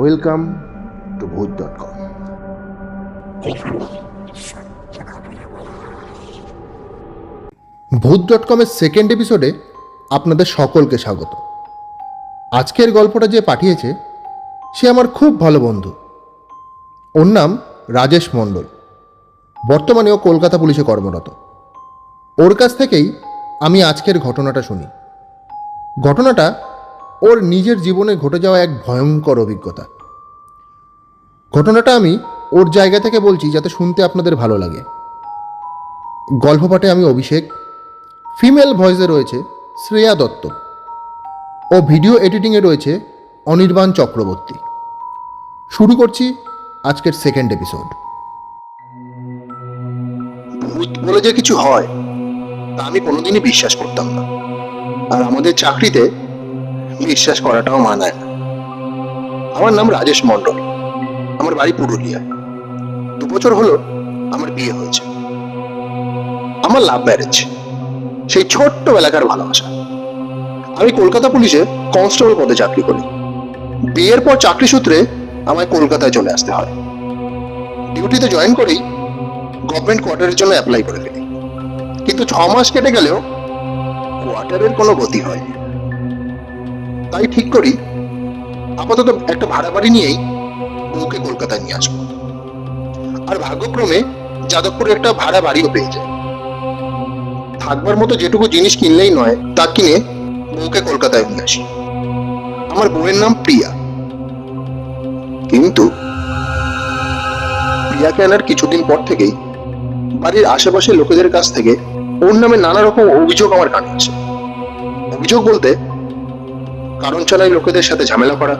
Welcome to ভূত.com। ভূত.com-এর second এপিসোডে আপনাদের সকলকে স্বাগত। আজকের গল্পটা যে পাঠিয়েছে সে আমার খুব ভালো বন্ধু। ওর নাম রাজেশ মণ্ডল। বর্তমানে ও কলকাতা পুলিশে কর্মরত। ওর কাছ থেকেই আমি আজকের ঘটনাটা শুনি। ঘটনাটা ওর নিজের জীবনে ঘটে যাওয়া এক ভয়ঙ্কর অভিজ্ঞতা। ঘটনাটা আমি ওর জায়গা থেকে বলছি যাতে শুনতে আপনাদের ভালো লাগে। গল্প পাঠে আমি অভিষেক, ফিমেল ভয়েসে রয়েছে শ্রেয়া দত্ত ও ভিডিও এডিটিংয়ে রয়েছে অনির্বাণ চক্রবর্তী। শুরু করছি আজকের সেকেন্ড এপিসোড। ভূত বলে যে কিছু হয় তা আমি কোনোদিনই বিশ্বাস করতাম না, আর আমাদের চাকরিতে বিশ্বাস করাটাও মানায় না। আমার নাম রাজেশ মণ্ডল, আমার বাড়ি পুরুলিয়া। 2 বছর হলো আমার বিয়ে হয়েছে। আমার লাভ ম্যারেজ, সেই ছোট্টবেলাকার ভালোবাসা। আমি কলকাতা পুলিশে কনস্টেবল পদে চাকরি করি। বিয়ের পর চাকরি সূত্রে আমায় কলকাতায় চলে আসতে হয়। ডিউটিতে জয়েন করেই গভর্নমেন্ট কোয়ার্টারের জন্য অ্যাপ্লাই করে ফেলি, কিন্তু 6 মাস কেটে গেলেও কোয়ার্টারের কোনো গতি হয়নি। তাই ঠিক করি আপাতত একটা ভাড়া বাড়ি নিয়েই বউকে কলকাতায় নিয়ে আসবো। আর ভাগ্যক্রমে যাদবপুরে একটা ভাড়া বাড়িও পেয়ে যায়। থাকবার মতো যেটুকু জিনিস কিনলেই নয় তা কিনে বউকে কলকাতায় নিয়ে আসি। আমার বউয়ের নাম প্রিয়া। কিন্তু প্রিয়াকে আনার কিছুদিন পর থেকেই বাড়ির আশেপাশে লোকেদের কাছ থেকে ওর নামে নানা রকম অভিযোগ আমার কানে আসে। অভিযোগ বলতে কারণ ছাড়াই লোকেদের সাথে ঝামেলা করা,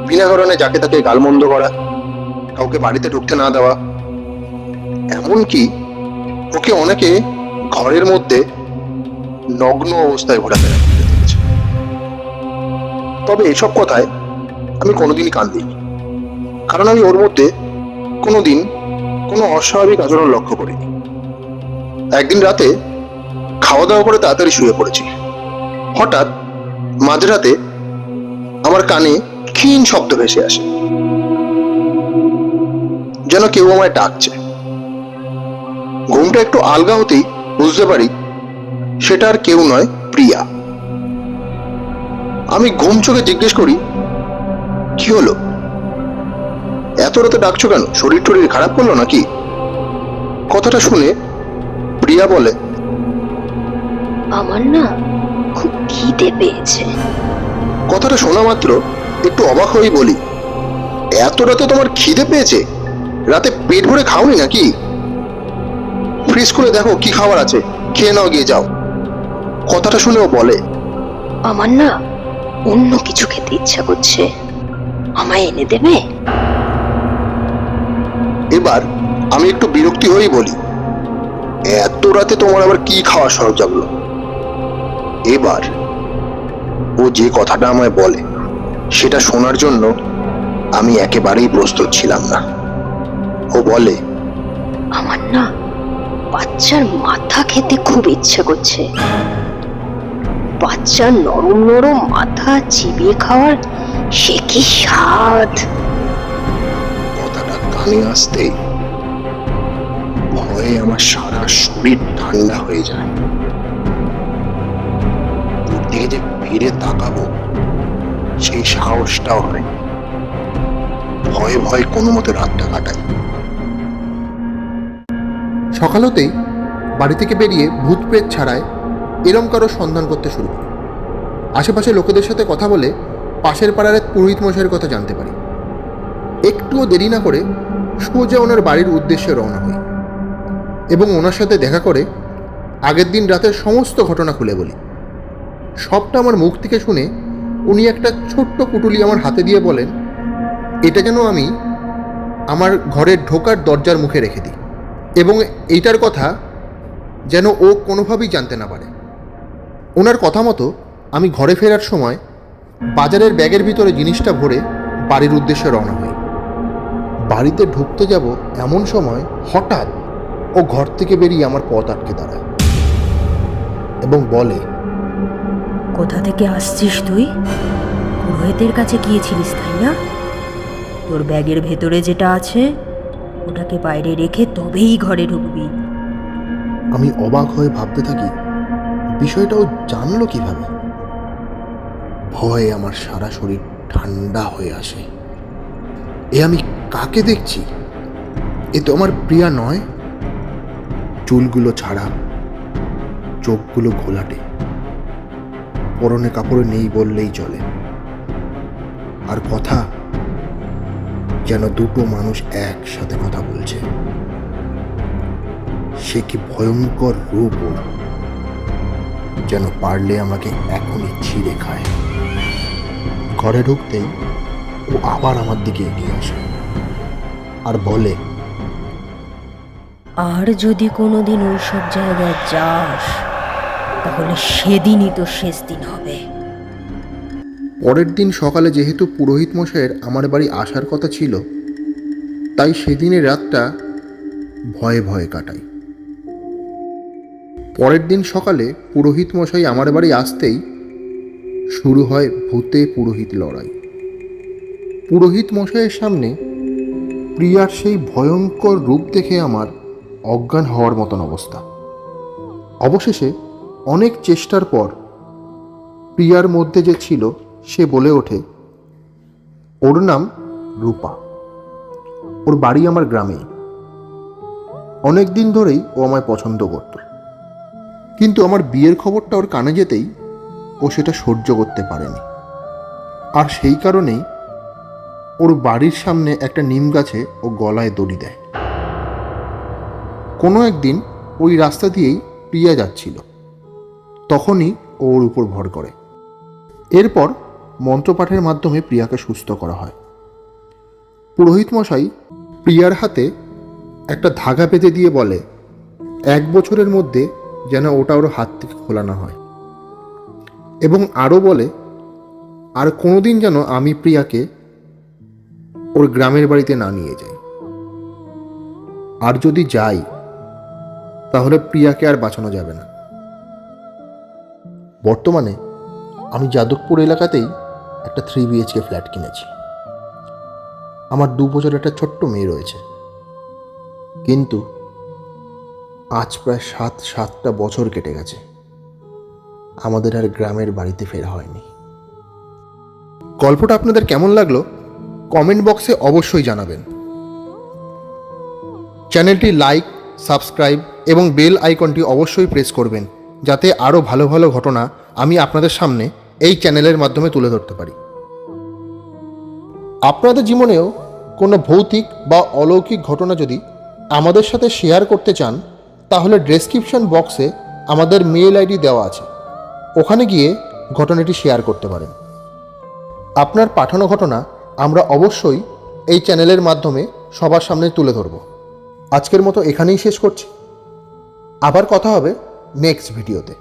বিনা কারণে যাকে তাকে গালমন্দ করা, কাউকে বাড়িতে ঢুকতে না দেওয়া, এমনকি ওকে অনেকে ঘরের মধ্যে নগ্ন অবস্থায় ঘোরাফেরা করতে দেখেছে। তবে এসব কথায় আমি কোনোদিনই কান দিইনি, কারণ আমি ওর মধ্যে কোনোদিন কোনো অস্বাভাবিক আচরণ লক্ষ্য করিনি। একদিন রাতে খাওয়া দাওয়া করে তাড়াতাড়ি শুয়ে পড়েছি। হঠাৎ মাঝরাতে আমার কানে ক্ষীণ শব্দ ভেসে আসে, যেন কেউ আমায় ডাকছে। ঘুমটা একটু আলগা হতেই বুঝতে পারি সেটা আর কেউ নয়, প্রিয়া। আমি ঘুম চোখে জিজ্ঞেস করি, কি হলো, এত রাতে ডাকছো কেন? শরীর টরীর খারাপ করলো নাকি? কথাটা শুনে প্রিয়া বলে, আমার না খুব খিদে পেয়েছে। কথাটা শোনা মাত্র একটু অবাক হয়েই বলি, এত রাতে তোমার খিদে পেয়েছে? রাতে পেট ভরে খাওনি নাকি? ফ্রিজ খুলে দেখো কি খাবার আছে, খেয়ে নাও, গিয়ে যাও। কথাটা শুনে ও বলে, আমার না অন্য কিছু খেতে ইচ্ছা করছে, আমায় এনে দেবে? এবার আমি একটু বিরক্তি হয়েই বলি, এত রাতে তোমার আবার কি খাওয়ার শরৎ জাগলো? এবার ও যে কথাটা আমায় বলে সেটা শোনার জন্য আমি একেবারেই প্রস্তুত ছিলাম না। ও বলে, আমার না বাচ্চার মাথা খেতে খুব ইচ্ছে করছে। বাচ্চার নরম নরম মাথা চিবিয়ে খাওয়ার সে কি স্বাদ! কথাটা কানে আসতে ভয়ে আমার সারা শরীর ঠান্ডা হয়ে যায়। ওর দিকে যে ফিরে তাকাবো সেই সাহসটাও হয়। ভয়ে ভয়ে কোনো মতে রাতটা কাটাই। সকাল হতেই বাড়ি থেকে বেরিয়ে ভূত প্রেত ছাড়ায় এরম কারো সন্ধান করতে শুরু করি। আশেপাশে লোকেদের সাথে কথা বলে পাশের পাড়ার এক পুরোহিত মশাইয়ের কথা জানতে পারি। একটুও দেরি না করে সোজা ওনার বাড়ির উদ্দেশ্যে রওনা হই এবং ওনার সাথে দেখা করে আগের দিন রাতের সমস্ত ঘটনা খুলে বলি। সবটা আমার মুখ থেকে শুনে উনি একটা ছোট্ট পুটুলি আমার হাতে দিয়ে বলেন, এটা যেন আমি আমার ঘরের ঢোকার দরজার মুখে রেখে দিই এবং এইটার কথা যেন ও কোনোভাবেই জানতে না পারে। ওনার কথা মতো আমি ঘরে ফেরার সময় বাজারের ব্যাগের ভিতরে জিনিসটা ভরে বাড়ির উদ্দেশ্যে রওনা হই। বাড়িতে ঢুকতে যাব এমন সময় হঠাৎ ও ঘর থেকে বেরিয়ে আমার পথ আটকে দাঁড়ায় এবং বলে, কোথা থেকে আসছিস তুই? পুরোহিতের কাছে গিয়েছিলিস তাই না? তোর ব্যাগের ভেতরে যেটা আছে ওটাকে বাইরে রেখে তবেই ঘরে ঢুকবি। আমি অবাক হয়ে ভাবতে থাকি, বিষয়টাও জানলো কিভাবে। ভয়ে আমার সারা শরীর ঠান্ডা হয়ে আসে। এ আমি কাকে দেখছি? এ তো আমার প্রিয়া নয়। চুলগুলো ছাড়া, চোখগুলো ঘোলাটে, পরনে কাপড়ে নেই বললেই চলে। আর কথা যেন দুটো মানুষ একসাথে কথা বলছে। সে কি ভয়ঙ্কর রূপ ওর, যেন পারলে আমাকে এখনই ছিঁড়ে খায়। ঘরে ঢুকতেই ও আবার আমার দিকে এগিয়ে আসে আর বলে, আর যদি কোনোদিন ওইসব জায়গায় যাস তাহলে সেদিনই তো শেষ দিন হবে। পরের দিন সকালে যেহেতু পুরোহিত মশাইয়ের আমার বাড়ি আসার কথা ছিল, তাই সেদিনের রাতটা ভয়ে ভয়ে কাটাই। পরের দিন সকালে পুরোহিত মশাই আমার বাড়ি আসতেই শুরু হয় ভূতে পুরোহিত লড়াই। পুরোহিত মশাইয়ের সামনে প্রিয়ার সেই ভয়ঙ্কর রূপ দেখে আমার অজ্ঞান হওয়ার মতন অবস্থা। অবশেষে অনেক চেষ্টার পর প্রিয়ার মধ্যে যে ছিল সে বলে ওঠে, ওর নাম রূপা, ওর বাড়ি আমার গ্রামেই। অনেক দিন ধরেই ও আমায় পছন্দ করত, কিন্তু আমার বিয়ের খবরটা ওর কানে যেতেই ও সেটা সহ্য করতে পারেনি। আর সেই কারণেই ওর বাড়ির সামনে একটা নিম গাছে ও গলায় দড়ি দেয়। কোনো একদিন ওই রাস্তা দিয়েই প্রিয়া যাচ্ছিল, তখনই ও ওর উপর ভর করে। এরপর মন্ত্রপাঠের মাধ্যমে প্রিয়াকে সুস্থ করা হয়। পুরোহিত মশাই প্রিয়ার হাতে একটা ধাগা বেঁধে দিয়ে বলে, 1 বছরের মধ্যে যেন ওটা ওর হাত থেকে খোলানো হয়, এবং আরও বলে, আর কোনোদিন যেন আমি প্রিয়াকে ওর গ্রামের বাড়িতে না নিয়ে যাই। আর যদি যাই তাহলে প্রিয়াকে আর বাঁচানো যাবে না। বর্তমানে আমি যাদবপুর এলাকাতেই একটা 3 BHK ফ্ল্যাট কিনেছি। আমার 2 বছর একটা ছোট্ট মেয়ে রয়েছে, কিন্তু আজ প্রায় 7টা বছর কেটে গেছে, আমাদের আর গ্রামের বাড়িতে ফেরা হয়নি। গল্পটা আপনাদের কেমন লাগলো কমেন্ট বক্সে অবশ্যই জানাবেন। চ্যানেলটি লাইক, সাবস্ক্রাইব এবং বেল আইকনটি অবশ্যই প্রেস করবেন, যাতে আরও ভালো ভালো ঘটনা আমি আপনাদের সামনে এই চ্যানেলের মাধ্যমে তুলে ধরতে পারি। আপনাদের জীবনেও কোনো ভৌতিক বা অলৌকিক ঘটনা যদি আমাদের সাথে শেয়ার করতে চান, তাহলে ডেসক্রিপশন বক্সে আমাদের মেল আইডি দেওয়া আছে, ওখানে গিয়ে ঘটনাটি শেয়ার করতে পারেন। আপনার পাঠানো ঘটনা আমরা অবশ্যই এই চ্যানেলের মাধ্যমে সবার সামনে তুলে ধরব। আজকের মতো এখানেই শেষ করছি, আবার কথা হবে নেক্সট ভিডিওতে।